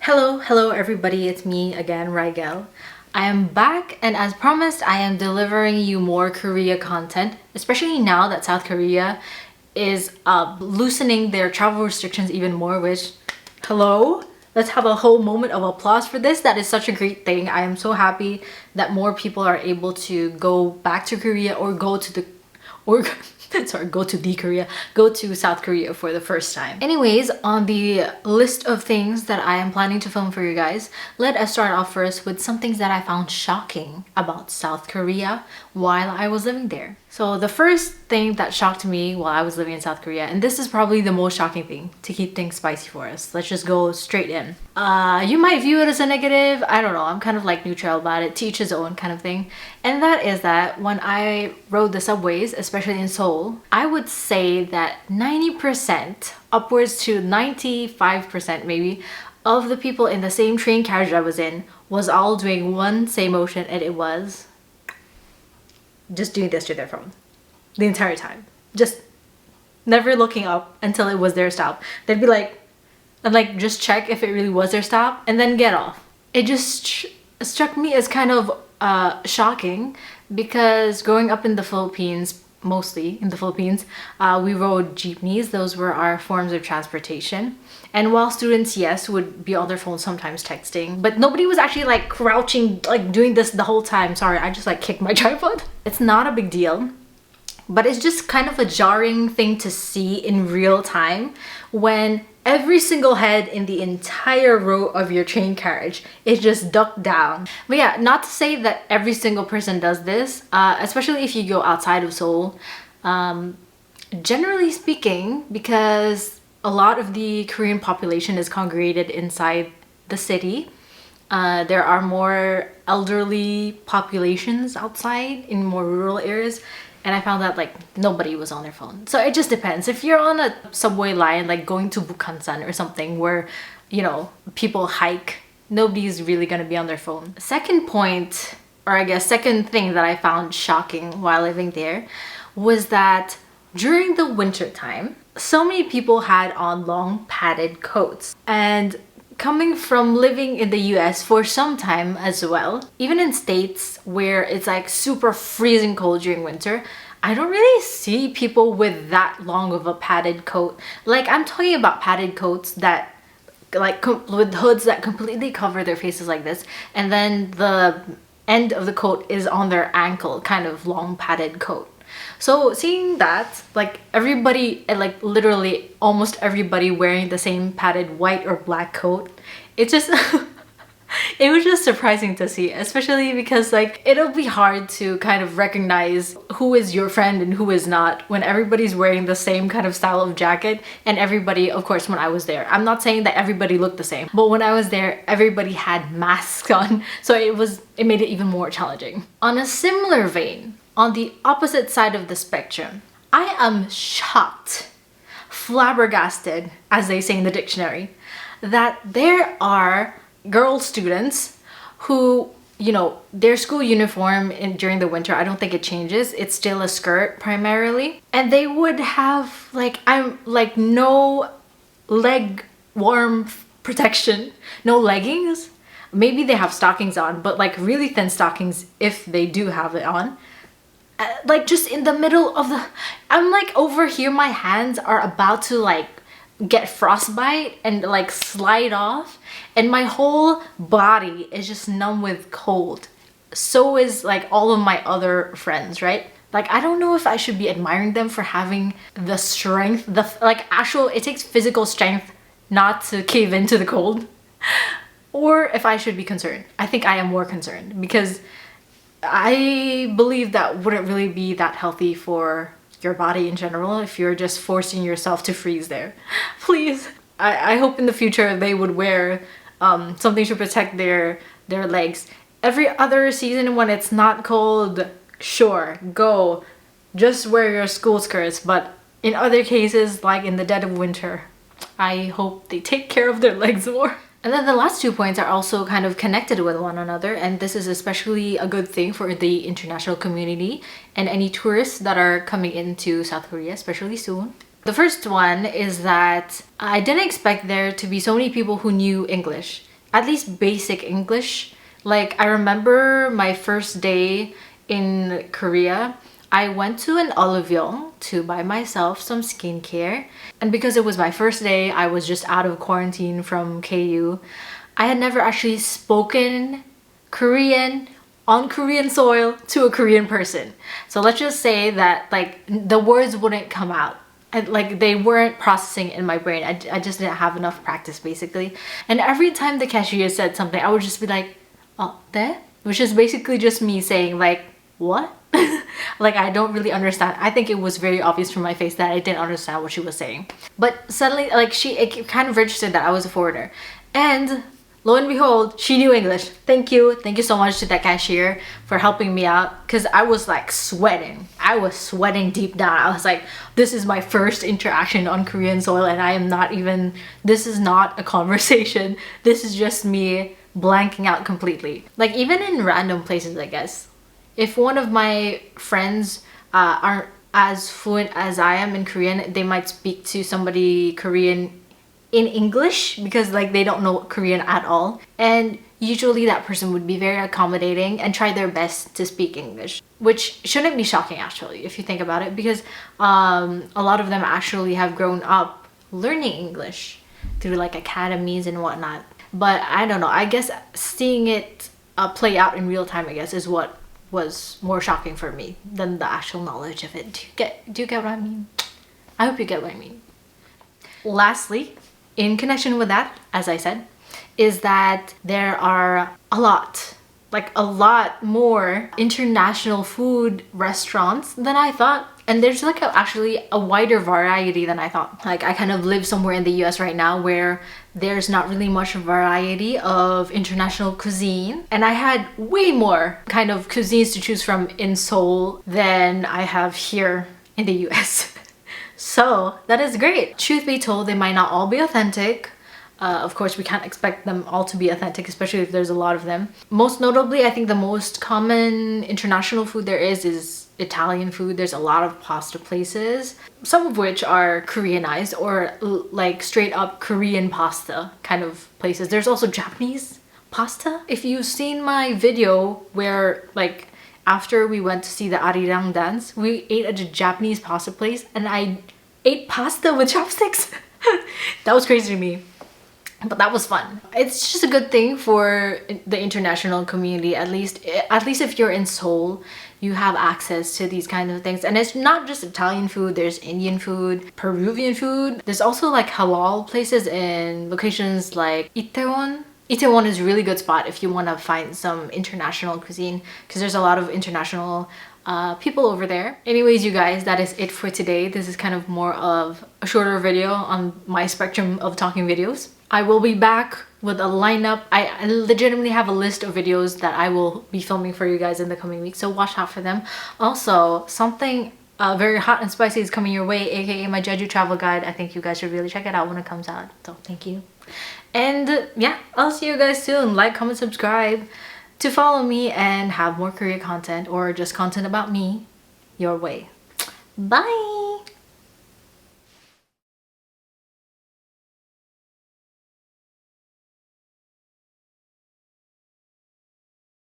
Hello everybody, it's me again, Rigel. I am back and as promised, I am delivering you more Korea content, especially now that South Korea is loosening their travel restrictions even more, which, hello? Let's have a whole moment of applause for this. That is such a great thing. I am so happy that more people are able to go back to Korea or go to the or sorry, go to South Korea for the first time. Anyways, on the list of things that I am planning to film for you guys, let us start off first with some things that I found shocking about South Korea while I was living there. So the first thing that shocked me while I was living in South Korea, and this is probably the most shocking thing to keep things spicy for us. Let's just go straight in. You might view it as a negative. I don't know. I'm kind of like neutral about it. To each his own kind of thing. And that is that when I rode the subways, especially in Seoul, I would say that 90%, upwards to 95% maybe, of the people in the same train carriage I was in was all doing one same motion, and it was just doing this to their phone the entire time, just never looking up until it was their stop. They'd be like, and like just check if it really was their stop and then get off. It just struck me as kind of shocking because growing up in the Philippines, mostly in the Philippines, we rode jeepneys. Those were our forms of transportation. And while students, yes, would be on their phones, sometimes texting, but nobody was actually like crouching, like doing this the whole time. Sorry, I just like kicked my tripod. It's not a big deal, but it's just kind of a jarring thing to see in real time when every single head in the entire row of your train carriage is just ducked down. But yeah, not to say that every single person does this, especially if you go outside of Seoul. Generally speaking, because a lot of the Korean population is congregated inside the city, there are more elderly populations outside in more rural areas. And I found that like nobody was on their phone. So it just depends. If you're on a subway line, like going to Bukhansan or something where, you know, people hike, nobody's really gonna be on their phone. Second point, or I guess second thing that I found shocking while living there was that during the winter time, so many people had on long padded coats. And coming from living in the US for some time as well, even in states where it's like super freezing cold during winter, I don't really see people with that long of a padded coat. Like I'm talking about padded coats that like with hoods that completely cover their faces like this, and then the end of the coat is on their ankle, kind of long padded coat. So seeing that, like everybody, like literally almost everybody wearing the same padded white or black coat, it just it was just surprising to see, especially because like it'll be hard to kind of recognize who is your friend and who is not when everybody's wearing the same kind of style of jacket. And everybody, of course, when I was there, I'm not saying that everybody looked the same, but when I was there, everybody had masks on, so it made it even more challenging. On a similar vein, on the opposite side of the spectrum, I am shocked, flabbergasted, as they say in the dictionary, that there are girl students who, you know, their school uniform during the winter, I don't think it changes. It's still a skirt primarily. And they would have like no leg warmth protection, no leggings. Maybe they have stockings on, but like really thin stockings if they do have it on. Like just in the middle of the, I'm like over here, my hands are about to like get frostbite and like slide off, and my whole body is just numb with cold. So is like all of my other friends, right? Like I don't know if I should be admiring them for having the strength, it takes physical strength not to cave into the cold, or if I should be concerned. I think I am more concerned because I believe that wouldn't really be that healthy for your body in general if you're just forcing yourself to freeze there. Please. I hope in the future they would wear something to protect their legs. Every other season when it's not cold, sure, go. Just wear your school skirts. But in other cases, like in the dead of winter, I hope they take care of their legs more. And then the last 2 points are also kind of connected with one another, and this is especially a good thing for the international community and any tourists that are coming into South Korea, especially soon. The first one is that I didn't expect there to be so many people who knew English. at least basic English. Like, I remember my first day in Korea, I went to an Olivion to buy myself some skincare. And because it was my first day, I was just out of quarantine from KU. I had never actually spoken Korean on Korean soil to a Korean person. So let's just say that like the words wouldn't come out. And like they weren't processing in my brain. I just didn't have enough practice basically. And every time the cashier said something, I would just be like, oh, there? Which is basically just me saying like, what? Like I don't really understand. I think it was very obvious from my face that I didn't understand what she was saying. But suddenly like it kind of registered that I was a foreigner. And lo and behold, she knew English. Thank you so much to that cashier for helping me out, because I was like sweating. I was sweating deep down. I was like, this is my first interaction on Korean soil and I am not even, this is not a conversation. This is just me blanking out completely. Like even in random places, I guess. If one of my friends aren't as fluent as I am in Korean, they might speak to somebody Korean in English because like they don't know Korean at all, and usually that person would be very accommodating and try their best to speak English, which shouldn't be shocking actually if you think about it, because a lot of them actually have grown up learning English through like academies and whatnot. But I don't know, I guess seeing it play out in real time, I guess, is what was more shocking for me than the actual knowledge of it. Do you get what I mean? I hope you get what I mean. Lastly, in connection with that, as I said, is that there are a lot more international food restaurants than I thought. And there's like actually a wider variety than I thought. Like I kind of live somewhere in the US right now where there's not really much variety of international cuisine. And I had way more kind of cuisines to choose from in Seoul than I have here in the US. So that is great. Truth be told, they might not all be authentic. Of course, we can't expect them all to be authentic, especially if there's a lot of them. Most notably, I think the most common international food there is Italian food. There's a lot of pasta places, some of which are Koreanized or like straight up Korean pasta kind of places. There's also Japanese pasta. If you've seen my video where like after we went to see the arirang dance, we ate at a Japanese pasta place and I ate pasta with chopsticks. That was crazy to me. But that was fun. It's just a good thing for the international community, at least if you're in Seoul, you have access to these kinds of things. And it's not just Italian food, there's Indian food, Peruvian food. There's also like halal places in locations like Itaewon. Itaewon is a really good spot if you want to find some international cuisine, because there's a lot of international people over there. Anyways, you guys, that is it for today. This is kind of more of a shorter video on my spectrum of talking videos. I will be back with a lineup. I legitimately have a list of videos that I will be filming for you guys in the coming weeks, so watch out for them. Also, something very hot and spicy is coming your way, aka my Jeju travel guide. I think you guys should really check it out when it comes out, so thank you. And yeah, I'll see you guys soon. Like, comment, subscribe to follow me and have more Korea content or just content about me your way. Bye!